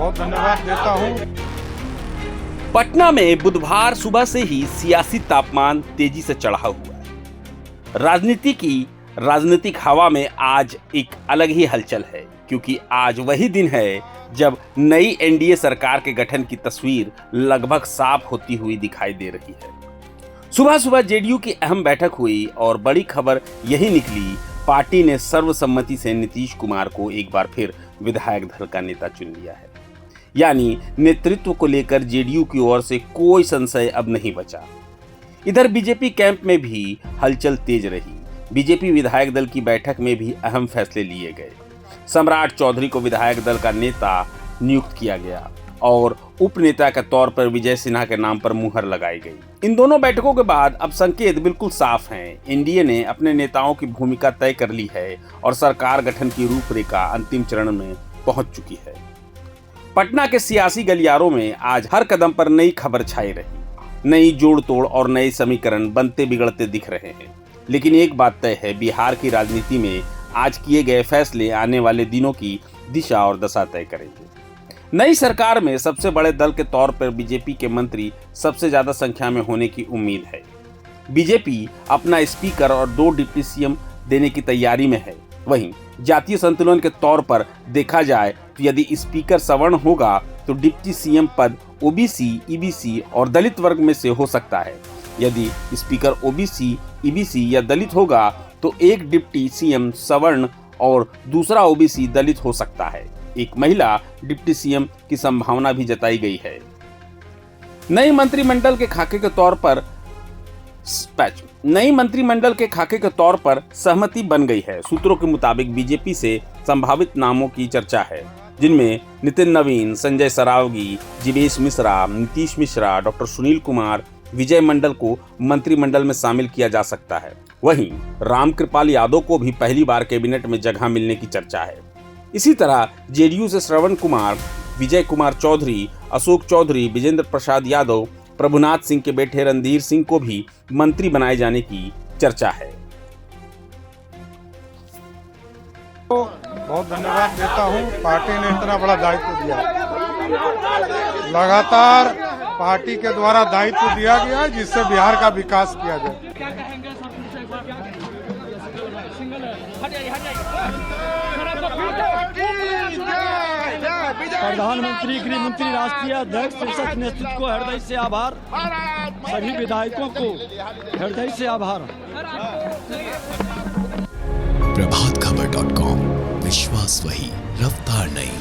बहुत धन्यवाद देता हूँ। पटना में बुधवार सुबह से ही सियासी तापमान तेजी से चढ़ा हुआ है। राजनीतिक हवा में आज एक अलग ही हलचल है, क्योंकि आज वही दिन है जब नई एनडीए सरकार के गठन की तस्वीर लगभग साफ होती हुई दिखाई दे रही है। सुबह सुबह जेडीयू की अहम बैठक हुई और बड़ी खबर यही निकली, पार्टी ने सर्वसम्मति से नीतीश कुमार को एक बार फिर विधायक दल का नेता चुन लिया है। यानी नेतृत्व को लेकर जेडीयू की ओर से कोई संशय अब नहीं बचा। इधर बीजेपी कैंप में भी हलचल तेज रही। बीजेपी विधायक दल की बैठक में भी अहम फैसले लिए गए। सम्राट चौधरी को विधायक दल का नेता नियुक्त किया गया और उपनेता के तौर पर विजय सिन्हा के नाम पर मुहर लगाई गई। इन दोनों बैठकों के बाद अब संकेत बिल्कुल साफ हैं। एनडीए ने अपने नेताओं की भूमिका तय कर ली है और सरकार गठन की रूपरेखा अंतिम चरण में पहुंच चुकी है। पटना के सियासी गलियारों में आज हर कदम पर नई खबर छाई रही। नई जोड़ तोड़ और नए समीकरण बनते बिगड़ते दिख रहे हैं। लेकिन एक बात तय है, बिहार की राजनीति में आज किए गए फैसले आने वाले दिनों की दिशा और दशा तय करेंगे। नई सरकार में सबसे बड़े दल के तौर पर बीजेपी के मंत्री सबसे ज्यादा संख्या में होने की उम्मीद है। बीजेपी अपना स्पीकर और 2 डिप्टी सीएम देने की तैयारी में है। वहीं जातीय संतुलन के तौर पर देखा जाए तो यदि स्पीकर सवर्ण होगा तो डिप्टी सीएम पद ओबीसी, ईबीसी और दलित वर्ग में से हो सकता है। यदि स्पीकर ओबीसी, ईबीसी या दलित होगा तो एक डिप्टी सीएम सवर्ण और दूसरा ओबीसी दलित हो सकता है। एक महिला डिप्टी सीएम की संभावना भी जताई गई है। नई मंत्रिमंडल के खाके के तौर पर सहमति बन गई है। सूत्रों के मुताबिक बीजेपी से संभावित नामों की चर्चा है, जिनमें नितिन नवीन, संजय सरावगी, जीवेश मिश्रा, नीतीश मिश्रा, डॉक्टर सुनील कुमार, विजय मंडल को मंत्रिमंडल में शामिल किया जा सकता है। वहीं रामकृपाल यादव को भी पहली बार कैबिनेट में जगह मिलने की चर्चा है। इसी तरह जेडीयू से श्रवण कुमार, विजय कुमार चौधरी, अशोक चौधरी, विजेंद्र प्रसाद यादव, प्रभुनाथ सिंह के बेटे रणधीर सिंह को भी मंत्री बनाए जाने की चर्चा है। तो बहुत धन्यवाद देता हूँ, पार्टी ने इतना बड़ा दायित्व दिया। लगातार पार्टी के द्वारा दायित्व दिया गया जिससे बिहार का विकास किया जाए। प्रधानमंत्री, गृह मंत्री, राष्ट्रीय अध्यक्ष, शीर्षक नेतृत्व को हृदय से आभार। सभी विधायकों को हृदय से आभार। प्रभातखबर.com, विश्वास वही, रफ्तार नहीं।